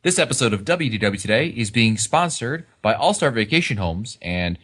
This episode of WDW Today is being sponsored by All-Star Vacation Homes. And,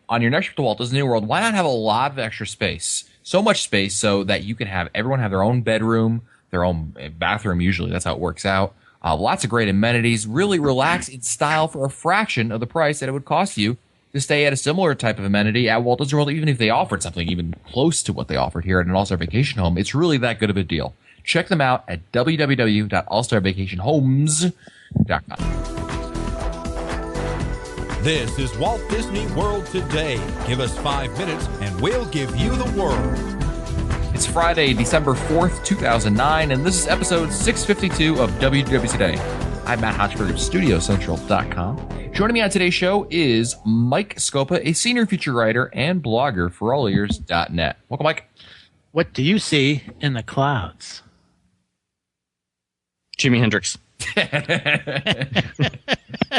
on your next trip to Walt Disney World, why not have a lot of extra space? So much space so that you can have everyone have their own bedroom, their own bathroom, usually. That's how it works out. Lots of great amenities. Really relax in style for a fraction of the price that it would cost you to stay at a similar type of amenity at Walt Disney World, even if they offered something even close to what they offered here at an All-Star Vacation Home. It's really that good of a deal. Check them out at www.allstarvacationhomes.com. This is Walt Disney World Today. Give us 5 minutes and we'll give you the world. It's Friday, December 4th, 2009, and this is episode 652 of WDW Today. I'm Matt Hochberg of StudioCentral.com. Joining me on today's show is Mike Scopa, a senior feature writer and blogger for allears.net. Welcome, Mike. What do you see in the clouds? Jimi Hendrix.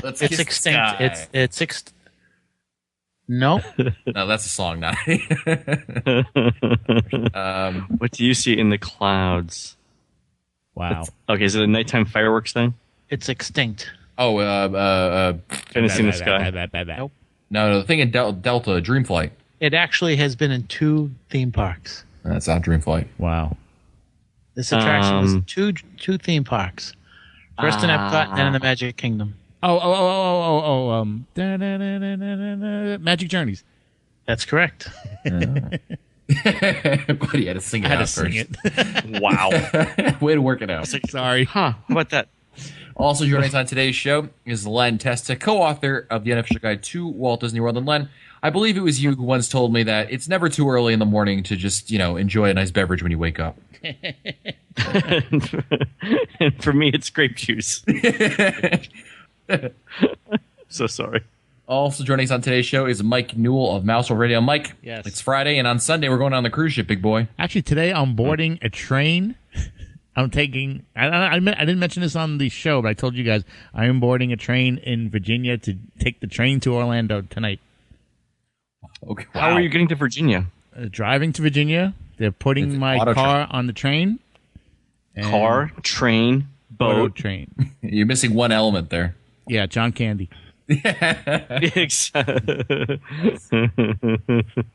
It's extinct. It's Nope. No, that's a song, not. What do you see in the clouds? Wow. Okay, is it a nighttime fireworks thing? It's extinct. Oh, Fantasy in the sky. Nope. no, the thing in Delta, Dreamflight. It actually has been in 2 theme parks. That's not Dreamflight. Wow. This attraction was in two theme parks. First in Epcot and then in the Magic Kingdom. Magic Journeys. That's correct. But he had to sing it I had out to sing first. it. Wow. Way to work it out. Sorry. Huh, how about that? Also joining us on today's show is Len Testa, co-author of the Unofficial Guide to Walt Disney World. And Len, I believe it was you who once told me that it's never too early in the morning to just, enjoy a nice beverage when you wake up. And for me, it's grape juice. So sorry. Also joining us on today's show is Mike Newell of Mousehole Radio. Mike, Yes. It's Friday, and on Sunday we're going on the cruise ship, big boy. Actually, today I'm boarding a train. I'm taking. I didn't mention this on the show, but I told you guys I am boarding a train in Virginia to take the train to Orlando tonight. Okay, How are you getting to Virginia? Driving to Virginia. They're putting It's my auto car on the train. and- Car, train, auto boat. train. You're missing one element there. Yeah, John Candy.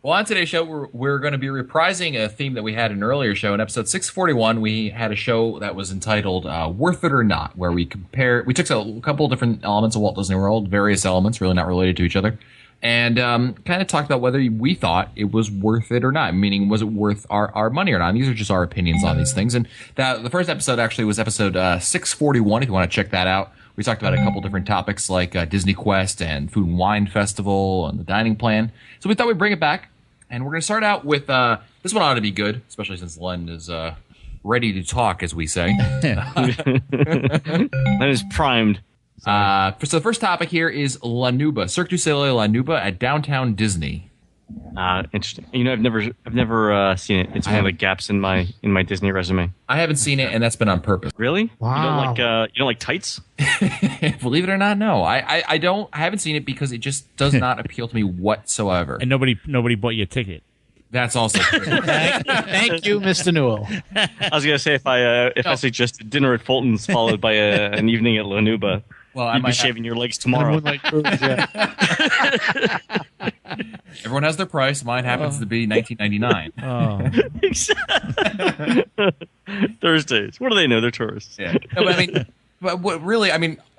Well, on today's show, we're going to be reprising a theme that we had in an earlier show. In episode 641, we had a show that was entitled Worth It or Not, where we took a couple of different elements of Walt Disney World, various elements, really not related to each other, and kind of talked about whether we thought it was worth it or not, meaning was it worth our money or not. And these are just our opinions on these things. And the first episode actually was episode 641, if you want to check that out. We talked about a couple different topics like Disney Quest and Food and Wine Festival and the dining plan. So we thought we'd bring it back. And we're going to start out with this one ought to be good, especially since Len is ready to talk, as we say. That is primed. So the first topic here is La Nuba, Cirque du Soleil La Nuba at Downtown Disney. Interesting. I've never seen it. It's one of the gaps in my Disney resume. I haven't seen it, and that's been on purpose. Really? Wow. You don't like tights? Believe it or not, no. I haven't seen it because it just does not appeal to me whatsoever. And nobody bought you a ticket. That's also true. Thank you, Mr. Newell. I was gonna say if I suggested dinner at Fulton's followed by an evening at La Nuba, Well, I you'd be might shaving your legs tomorrow. Moonlight Cruise, yeah. Everyone has their price. Mine happens to be $19.99. Oh. Thursdays. What do they know? They're tourists. Yeah. No, but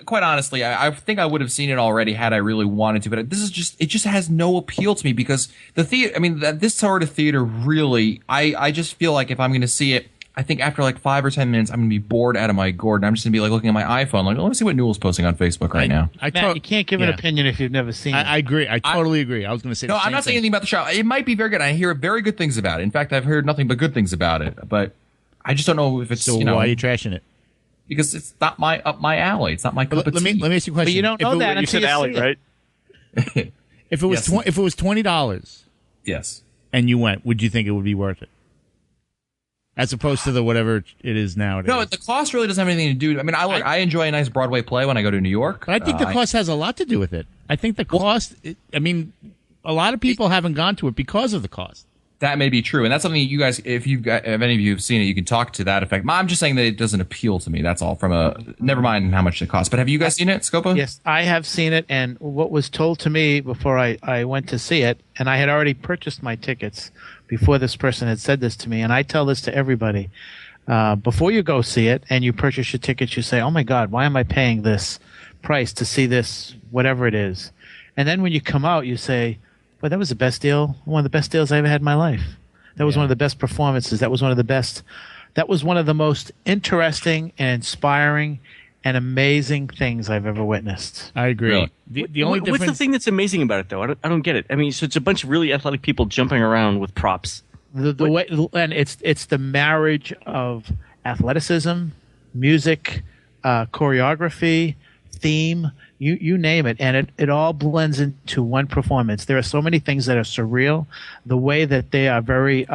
quite honestly, I think I would have seen it already had I really wanted to. But it just has no appeal to me because the theater. This sort of theater really. I just feel like if I'm going to see it, I think after like 5 or 10 minutes, I'm going to be bored out of my gourd, and I'm just going to be like looking at my iPhone, like, let me see what Newell's posting on Facebook right now. Matt, you can't give an opinion if you've never seen it. I agree. I totally agree. I was going to say. No, I'm not saying anything about the show. It might be very good. I hear very good things about it. In fact, I've heard nothing but good things about it. But I just don't know if it's So why are you trashing it? because it's not up my alley. It's not my cup of Let tea. me ask you a question. But you don't know that You until said alley, see it. right? If it was Yes. if it was $20 Yes. and you went, would you think it would be worth it? As opposed to the whatever it is nowadays. No, the cost really doesn't have anything to do. I enjoy a nice Broadway play when I go to New York. But I think the cost has a lot to do with it. I think the cost. A lot of people haven't gone to it because of the cost. that may be true, and that's something you guys, if any of you have seen it, you can talk to that effect. I'm just saying that it doesn't appeal to me. That's all. Never mind how much it costs. But have you guys seen it, Scopa? Yes, I have seen it, and what was told to me before I went to see it, and I had already purchased my tickets before this person had said this to me, and I tell this to everybody. Before you go see it and you purchase your tickets, you say, oh my God, why am I paying this price to see this, whatever it is? And then when you come out, you say, well, that was the best deal, one of the best deals I ever had in my life. That was one of the best performances. That was one of the most interesting and inspiring and amazing things I've ever witnessed. I agree. Really? The only difference. What's the thing that's amazing about it, though? I don't get it. I mean, so it's a bunch of really athletic people jumping around with props. The way, and it's the marriage of athleticism, music, choreography, theme, you name it, and it all blends into one performance. There are so many things that are surreal. The way that they are very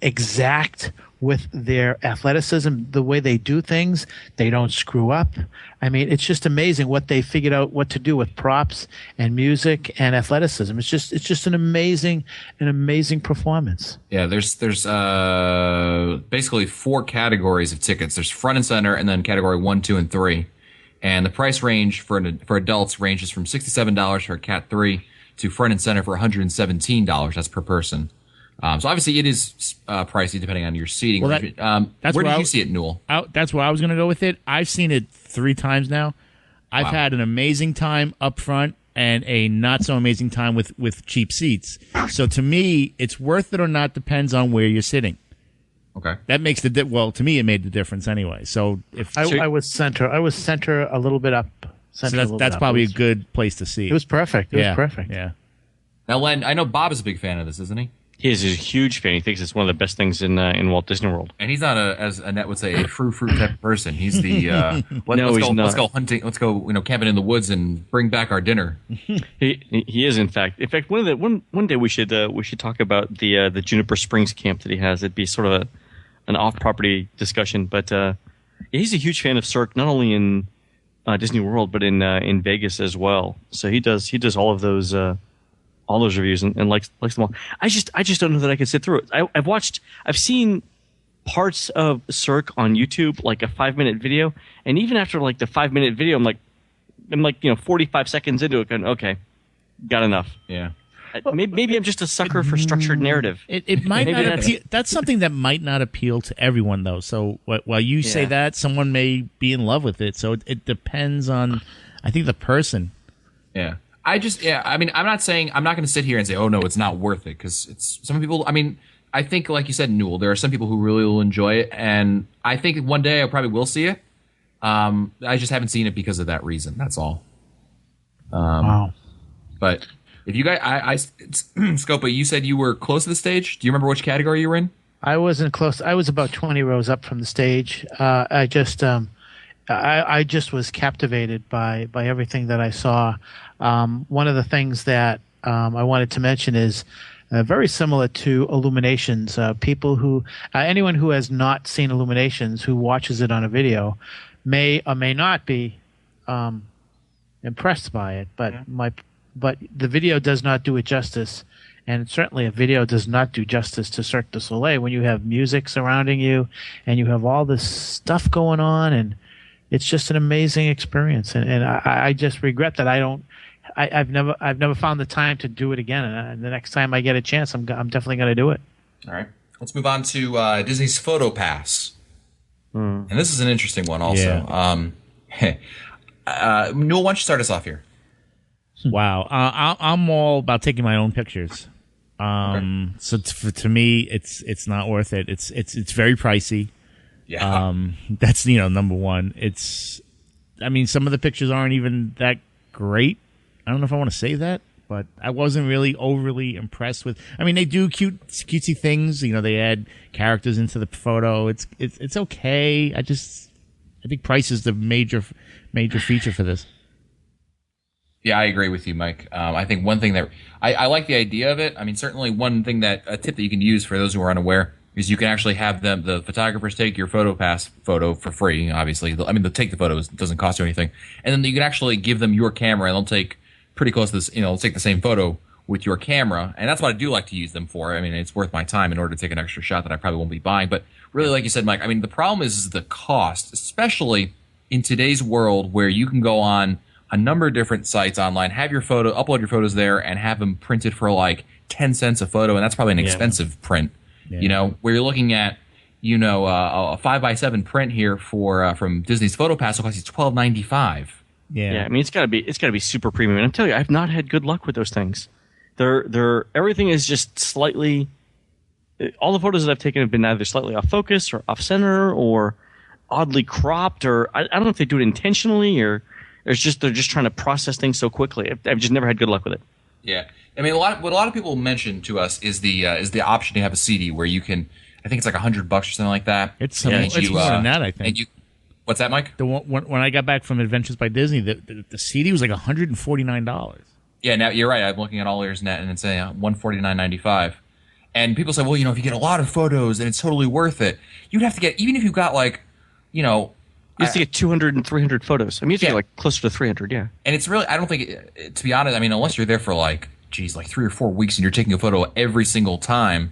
exact with their athleticism, the way they do things, they don't screw up. I mean, it's just amazing what they figured out what to do with props and music and athleticism. It's just an amazing performance. Yeah, there's basically 4 categories of tickets. There's front and center, and then category 1, 2, and 3. And the price range for adults ranges from $67 for a Cat 3 to front and center for $117. That's per person. So obviously it is pricey depending on your seating. Well, that's where did you see it, Newell? That's where I was going to go with it. I've seen it 3 times now. I've had an amazing time up front and a not so amazing time with cheap seats. So to me, it's worth it or not depends on where you're sitting. Okay. That makes well, to me, it made the difference anyway. So if I was center a little bit up. So that's probably a good place to see. It was perfect. It was perfect. Yeah. Now, Len, I know Bob is a big fan of this, isn't he? He is a huge fan. He thinks it's one of the best things in Walt Disney World. And he's not as Annette would say, a fruit type of person. He's the let's go hunting, let's go camping in the woods and bring back our dinner. He is in fact. One day we should talk about the Juniper Springs camp that he has. It'd be sort of an off property discussion, but he's a huge fan of Cirque, not only in Disney World but in Vegas as well. So he does all of those. All those reviews and likes them all. I just don't know that I can sit through it. I've seen parts of Cirque on YouTube, like a 5-minute video, and even after like the 5-minute video, I'm like 45 seconds into it, going, okay, got enough. Yeah. Maybe I'm just a sucker for structured narrative. It might not appeal. That's something that might not appeal to everyone, though. So while you say that, someone may be in love with it. So it depends on, I think, the person. Yeah. I mean, I'm not going to sit here and say, oh no, it's not worth it, because it's some people. I mean, I think, like you said, Newell, there are some people who really will enjoy it, and I think one day I probably will see it. I just haven't seen it because of that reason. That's all. Wow. But if you guys, Scopa, you said you were close to the stage. Do you remember which category you were in? I wasn't close. I was about 20 rows up from the stage. I just was captivated by everything that I saw. One of the things that I wanted to mention is very similar to Illuminations. People who, anyone who has not seen Illuminations, who watches it on a video, may or may not be impressed by it. But the video does not do it justice, and certainly a video does not do justice to Cirque du Soleil when you have music surrounding you and you have all this stuff going on, and it's just an amazing experience. And I just regret that I've never found the time to do it again. And the next time I get a chance, I'm definitely going to do it. All right. Let's move on to Disney's Photo Pass. And this is an interesting one also. Yeah. Newell, why don't you start us off here? Wow. I'm all about taking my own pictures. So to me, it's not worth it. It's very pricey. Yeah. That's number one. I mean, some of the pictures aren't even that great. I don't know if I want to say that, but I wasn't really overly impressed with. I mean, they do cutesy things. They add characters into the photo. It's okay. I think price is the major feature for this. Yeah, I agree with you, Mike. I think one thing that I like the idea of it. I mean, certainly one thing a tip that you can use for those who are unaware is you can actually have the photographers take your Photo Pass photo for free. Obviously, I mean, they'll take the photos; it doesn't cost you anything, and then you can actually give them your camera, and they'll take pretty close to this. They'll take the same photo with your camera, and that's what I do like to use them for. I mean, it's worth my time in order to take an extra shot that I probably won't be buying. But really, like you said, Mike, I mean, the problem is the cost, especially in today's world where you can go on a number of different sites online, have your photo, upload your photos there, and have them printed for like 10 cents a photo, and that's probably an expensive print. Yeah. You know, where you're looking at, you know, a 5x7 print here for from Disney's PhotoPass will cost you $12.95. Yeah, I mean, it's gotta be super premium. And I'm telling you, I've not had good luck with those things. They're everything is just slightly. All the photos that I've taken have been either slightly off focus or off center or oddly cropped, or I don't know if they do it intentionally or it's just they're just trying to process things so quickly. I've just never had good luck with it. Yeah, I mean, what a lot of people mention to us is the option to have a CD where you can. I think it's like $100 or something like that. It's more than that, I think. What's that, Mike? When I got back from Adventures by Disney, the CD was like $149. Yeah, now you're right. I'm looking at All Ears Net and it's saying $149.95. And people say, well, you know, if you get a lot of photos, then it's totally worth it. You'd have to get, even if you got like, you know, you have to get 200 and 300 photos. I mean, you have to get like closer to 300, yeah. And it's really, I don't think, to be honest, I mean, unless you're there for like 3 or 4 weeks and you're taking a photo every single time.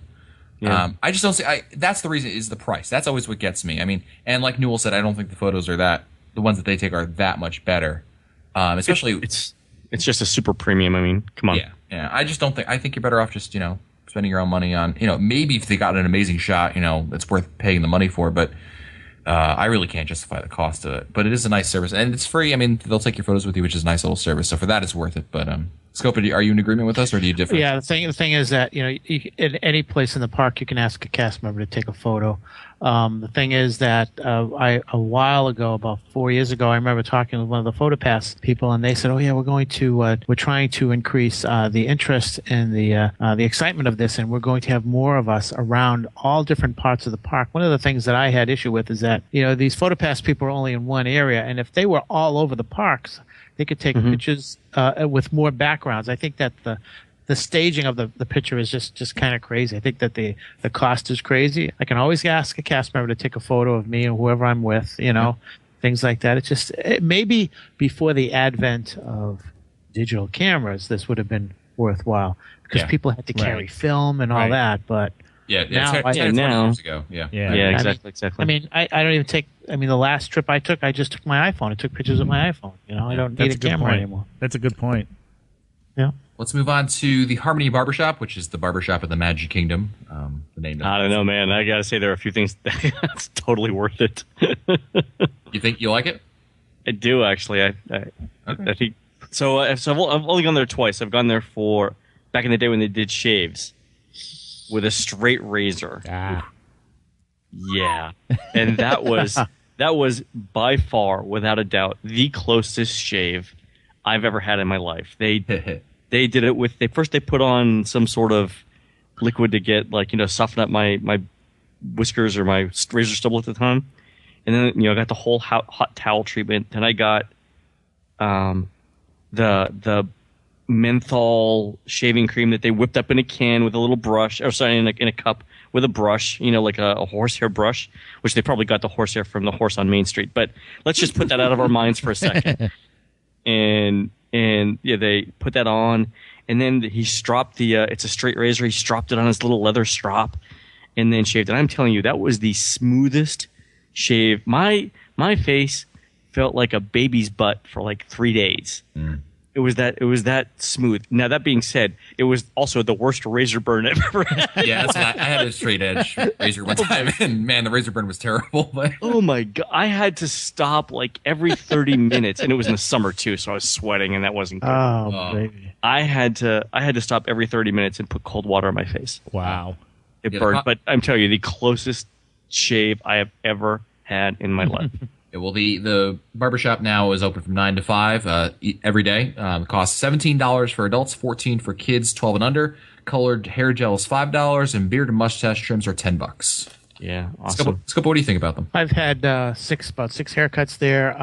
Yeah. I just don't see. That's the reason is the price. That's always what gets me. I mean, and like Newell said, I don't think the photos are the ones that they take are that much better. Especially, it's just a super premium. I mean, come on. Yeah. I just don't think. I think you're better off just spending your own money on maybe if they got an amazing shot, it's worth paying the money for. But I really can't justify the cost of it. But it is a nice service and it's free. I mean, they'll take your photos with you, which is a nice little service. So for that, it's worth it. But Scope, are you in agreement with us, or do you differ? Yeah, the thing is that in any place in the park, you can ask a cast member to take a photo. The thing is that a while ago, about 4 years ago, I remember talking with one of the PhotoPass people, and they said, "Oh yeah, we're trying to increase the interest and the excitement of this, and we're going to have more of us around all different parts of the park." One of the things that I had issue with is that these PhotoPass people are only in one area, and if they were all over the parks, they could take pictures with more backgrounds. I think that the staging of the picture is just kind of crazy. I think that the cost is crazy. I can always ask a cast member to take a photo of me or whoever I'm with, things like that. Maybe before the advent of digital cameras, this would have been worthwhile because people had to carry film and all that. But now, 10 years ago. Exactly. I mean, I don't even take. I mean, the last trip I took, I just took my iPhone. I took pictures with my iPhone. I don't need a camera anymore. That's a good point. Yeah. Let's move on to the Harmony Barbershop, which is the barbershop of the Magic Kingdom. The name. I don't know, man. I gotta say there are a few things that's totally worth it. You think you like it? I do actually. I think so. I've only gone there twice. I've gone there for back in the day when they did shaves with a straight razor. Yeah, and that was by far, without a doubt, the closest shave I've ever had in my life. They did it with they put on some sort of liquid to get soften up my whiskers or my razor stubble at the time, and then I got the whole hot towel treatment. Then I got the menthol shaving cream that they whipped up in a can with a little brush, or sorry, in a cup with a brush, like a horsehair brush, which they probably got the horsehair from the horse on Main Street. But let's just put that out of our minds for a second. And they put that on, and then he stropped it's a straight razor. He stropped it on his little leather strop, and then shaved it. I'm telling you, that was the smoothest shave. My face felt like a baby's butt for like 3 days. It was that smooth. Now that being said, it was also the worst razor burn I've ever had. Yeah, I had a straight edge razor one time, and man, the razor burn was terrible. But oh my god, I had to stop like every 30 minutes, and it was in the summer too, so I was sweating, and that wasn't good. Oh, baby. I had to stop every 30 minutes and put cold water on my face. Wow, it burned. But I'm telling you, the closest shave I have ever had in my life. Yeah, well, the barbershop now is open from 9 to 5 every day. It costs $17 for adults, $14 for kids 12 and under. Colored hair gel is $5, and beard and mustache trims are $10. Yeah, awesome. Scopo, what do you think about them? I've had about six haircuts there.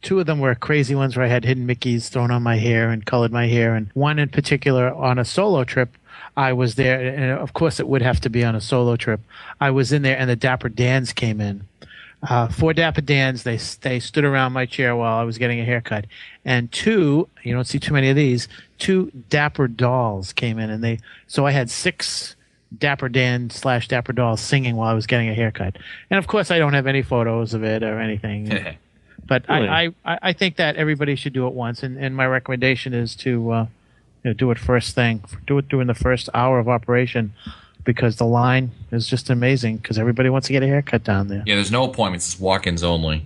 Two of them were crazy ones where I had hidden Mickeys thrown on my hair and colored my hair, and one in particular on a solo trip. I was there, and of course it would have to be on a solo trip. I was in there, and the Dapper Dans came in. 4 Dapper Dans, they stood around my chair while I was getting a haircut. And 2, you don't see too many of these, 2 Dapper Dolls came in. So I had 6 Dapper Dan / Dapper Dolls singing while I was getting a haircut. And of course, I don't have any photos of it or anything. But Really? I think that everybody should do it once. And my recommendation is to do it first thing. Do it during the first hour of operation, because the line is just amazing, because everybody wants to get a haircut down there. Yeah, there's no appointments. It's walk-ins only.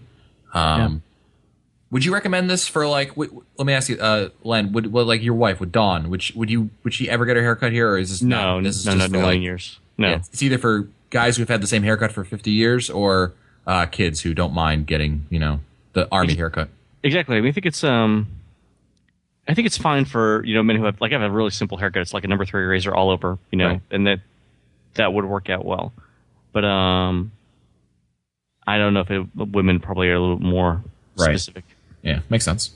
Would you recommend this for let me ask you, Len? Would like your wife, would Dawn? Would she ever get her haircut here, or is this No, This is no, just not for, in a like, million years. No. Yeah, it's either for guys who've had the same haircut for 50 years, or kids who don't mind getting the army haircut. Exactly. I mean, I think it's fine for men who have I have a really simple haircut. It's like a number 3 razor all over, Right. and that would work out well. But I don't know if women probably are a little more specific. Yeah, makes sense.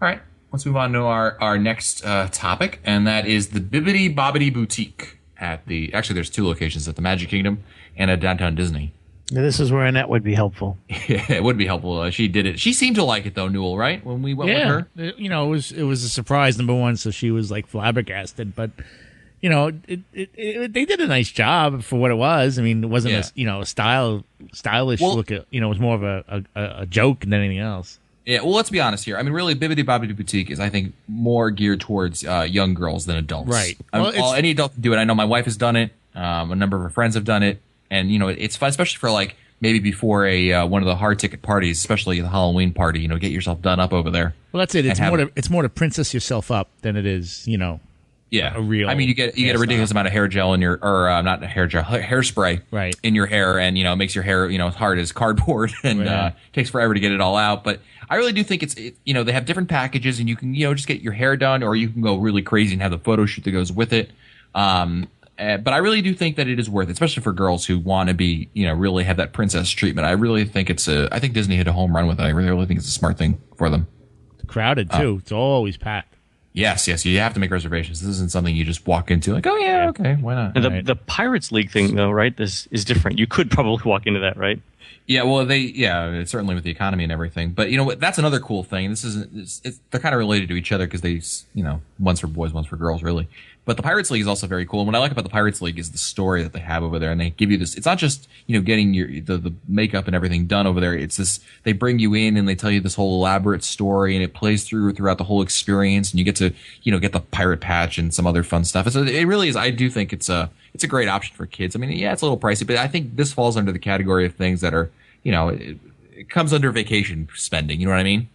All right, let's move on to our next topic, and that is the Bibbidi Bobbidi Boutique actually there's 2 locations, at the Magic Kingdom and at Downtown Disney. Now, this is where Annette would be helpful. Yeah, it would be helpful. She did it. She seemed to like it though, Newell, right? When we went with her. It was a surprise, number one, so she was like flabbergasted. But they did a nice job for what it was. I mean, it wasn't a stylish look. It was more of a joke than anything else. Yeah, well, let's be honest here. I mean, really, Bibbidi Bobbidi Boutique is, I think, more geared towards young girls than adults. Right. Any adult can do it. I know my wife has done it. A number of her friends have done it, and it's fun, especially for maybe before one of the hard ticket parties, especially the Halloween party. Get yourself done up over there. Well, that's it. It's more to princess yourself up than it is, Yeah, a real. I mean, you get a ridiculous amount of hair gel in your, or not hair gel, hairspray, in your hair, and it makes your hair as hard as cardboard, and takes forever to get it all out. But I really do think they have different packages, and you can just get your hair done, or you can go really crazy and have the photo shoot that goes with it. But I really do think that it is worth it, especially for girls who want to be really have that princess treatment. I really think I think Disney hit a home run with it. I really think it's a smart thing for them. Crowded too. It's always packed. Yes, you have to make reservations. This isn't something you just walk into like, oh yeah, okay, why not? And the Pirates League thing, though, right? This is different. You could probably walk into that, right? Yeah, well, it's certainly with the economy and everything. But that's another cool thing. They're kind of related to each other because they, one's for boys, one's for girls, really. But the Pirates League is also very cool. And what I like about the Pirates League is the story that they have over there, and they give you this. It's not just getting the makeup and everything done over there. It's this. They bring you in and they tell you this whole elaborate story, and it plays throughout the whole experience, and you get to get the pirate patch and some other fun stuff. So it really is. I do think it's a great option for kids. I mean, yeah, it's a little pricey, but I think this falls under the category of things that are it comes under vacation spending. You know what I mean?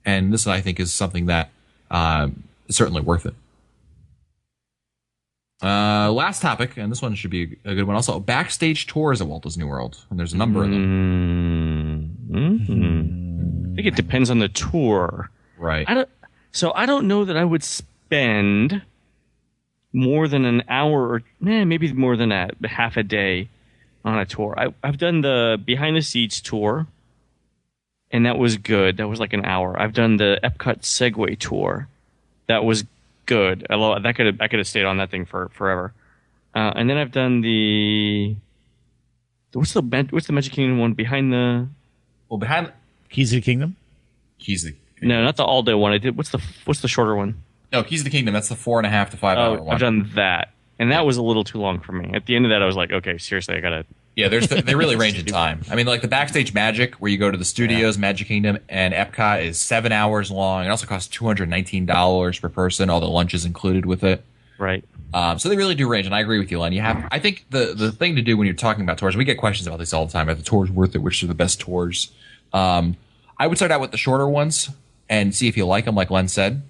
And this, I think, is something that is certainly worth it. Last topic, and this one should be a good one also, backstage tours at Walt Disney World, and there's a number of them. I think it depends on the tour. Right. I don't know that I would spend more than an hour or maybe more than half a day on a tour. I've done the behind the scenes tour, and that was good. That was like an hour. I've done the Epcot Segway tour. That was good. I could have stayed on that thing for forever. And then I've done what's the Magic Kingdom one behind the Keys of the Kingdom. No, not the all day one. I did. What's the shorter one? No, Keys of the Kingdom. That's the 4.5 to 5 hour one. I've done that, and that was a little too long for me. At the end of that, I was like, okay, seriously, I gotta. Yeah, they really range in time. I mean, like the Backstage Magic, where you go to the studios, Magic Kingdom, and Epcot is 7 hours long. It also costs $219 per person. All the lunches included with it. Right. So they really do range, and I agree with you, Len. I think the thing to do when you're talking about tours, we get questions about this all the time. Are the tours worth it? Which are the best tours? I would start out with the shorter ones and see if you like them, like Len said.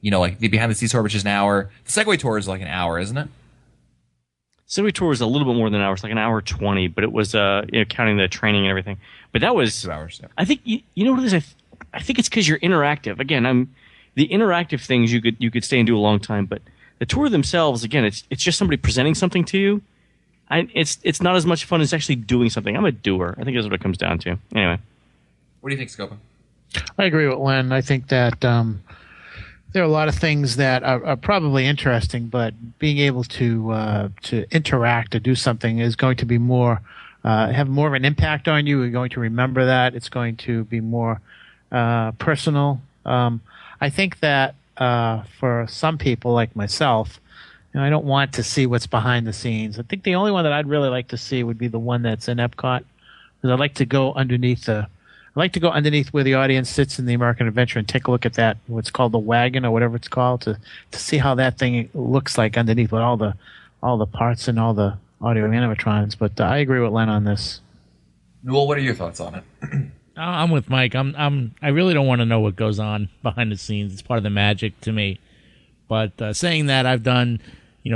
Like the behind the scenes tour, which is an hour. The Segway tour is like an hour, isn't it? Segway tour was a little bit more than an hour. It's like an hour 20, but it was counting the training and everything. But that was 2 hours. Yeah. I think you know what it is. I think it's because you're interactive. Again, the interactive things you could stay and do a long time, but the tour themselves, again, it's just somebody presenting something to you. It's not as much fun as actually doing something. I'm a doer. I think that's what it comes down to. Anyway, what do you think, Scopa? I agree with Len. I think that there are a lot of things that are probably interesting, but being able to interact or do something is going to be more have more of an impact on you. You're going to remember that. It's going to be more personal. I think that for some people like myself, I don't want to see what's behind the scenes. I think the only one that I'd really like to see would be the one that's in Epcot, because I'd like to go underneath where the audience sits in the American Adventure and take a look at that, what's called the wagon or whatever it's called, to see how that thing looks like underneath with all the parts and all the audio animatronics. But I agree with Len on this. Newell, what are your thoughts on it? I'm with Mike. I really don't want to know what goes on behind the scenes. It's part of the magic to me. But saying that, I've done,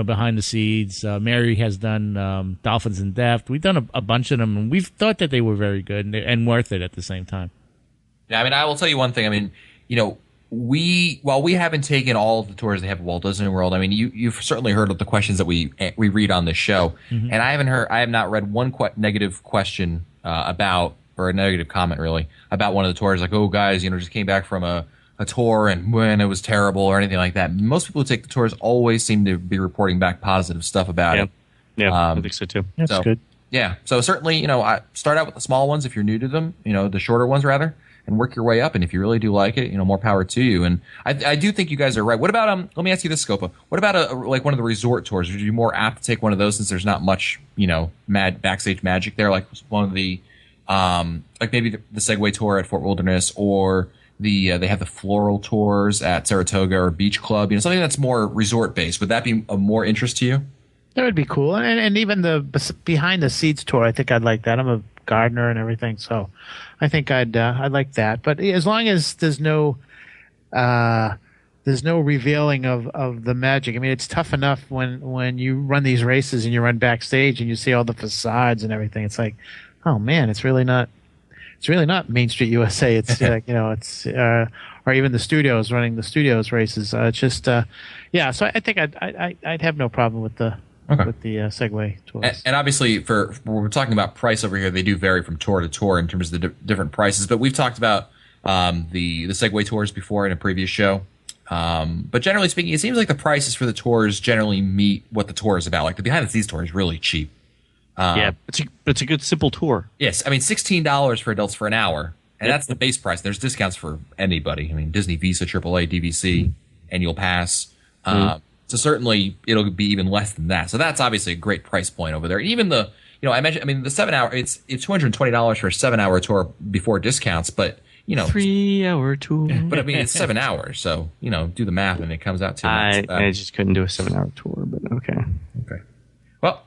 behind the scenes. Mary has done Dolphins in Depth. We've done a bunch of them, and we've thought that they were very good and worth it at the same time. Yeah, I will tell you one thing. While we haven't taken all of the tours they have at Walt Disney World, you've certainly heard of the questions that we read on this show, and I have not read one negative question or a negative comment really about one of the tours, like, oh guys, just came back from a tour and when it was terrible or anything like that. Most people who take the tours always seem to be reporting back positive stuff about it. Yeah, I think so too. That's good. Yeah, so certainly, I start out with the small ones if you're new to them, the shorter ones rather, and work your way up. And if you really do like it, more power to you. And I do think you guys are right. What about let me ask you this, Scopa. What about like one of the resort tours? Would you be more apt to take one of those since there's not much backstage magic there, like one of the like maybe the Segway tour at Fort Wilderness, or they have the floral tours at Saratoga or Beach Club, something that's more resort based. Would that be of more interest to you? That would be cool. And even the behind the scenes tour, I think I'd like that. I'm a gardener and everything, so I think I'd like that. But as long as there's no revealing of the magic. It's tough enough when you run these races and you run backstage and you see all the facades and everything. It's like, oh man, it's really not Main Street USA. It's it's or even the studios running the studios races. It's just yeah. So I think I'd have no problem with the Segway tours. And obviously, we're talking about price over here, they do vary from tour to tour in terms of the different prices. But we've talked about the Segway tours before in a previous show. But generally speaking, it seems like the prices for the tours generally meet what the tour is about. Like the behind the scenes tour is really cheap. It's a good simple tour. Yes, $16 for adults for an hour, and that's the base price. There's discounts for anybody. Disney Visa, AAA, DVC, annual pass. So certainly it'll be even less than that. So that's obviously a great price point over there. And even the, I mentioned, the 7 hour, it's $220 for a 7 hour tour before discounts, but 3 hour tour. But it's 7 hours, so do the math, and it comes out to. I just couldn't do a 7 hour tour, but okay. Okay. Well,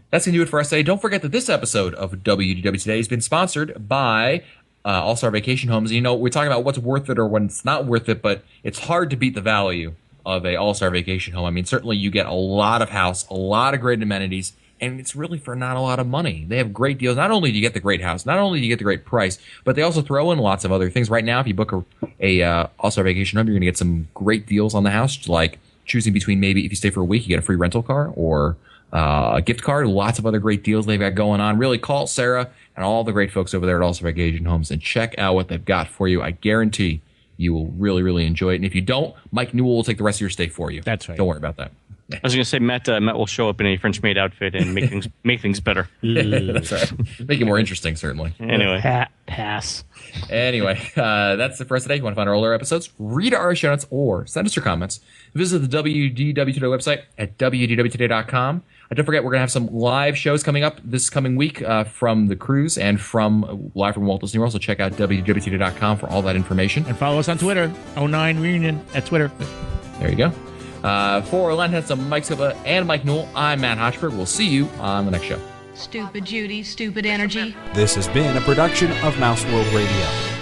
that's gonna do it for us today. Don't forget that this episode of WDW Today has been sponsored by All Star Vacation Homes. We're talking about what's worth it or when it's not worth it, but it's hard to beat the value of a All-Star Vacation Home. Certainly you get a lot of house, a lot of great amenities, and it's really for not a lot of money. They have great deals. Not only do you get the great house, not only do you get the great price, but they also throw in lots of other things. Right now, if you book a All-Star Vacation Home, you're going to get some great deals on the house, like choosing between maybe if you stay for a week, you get a free rental car or a gift card. Lots of other great deals they've got going on. Really call Sarah and all the great folks over there at All-Star Vacation Homes and check out what they've got for you. I guarantee you will really, really enjoy it. And if you don't, Mike Newell will take the rest of your stay for you. That's right. Don't worry about that. I was going to say Matt will show up in a French maid outfit and make things better. That's right. Make it more interesting, certainly. Anyway, pass. Anyway, that's it for us today. If you want to find our older episodes, read our show notes or send us your comments. Visit the WDW Today website at WDWtoday.com. Don't forget, we're going to have some live shows coming up this coming week from the cruise and live from Walt Disney World. So check out WDWtoday.com for all that information. And follow us on Twitter, 09 Reunion at Twitter. There you go. For Len Henson, Mike Silva, and Mike Newell, I'm Matt Hochberg. We'll see you on the next show. Stupid Judy, stupid energy. This has been a production of Mouse World Radio.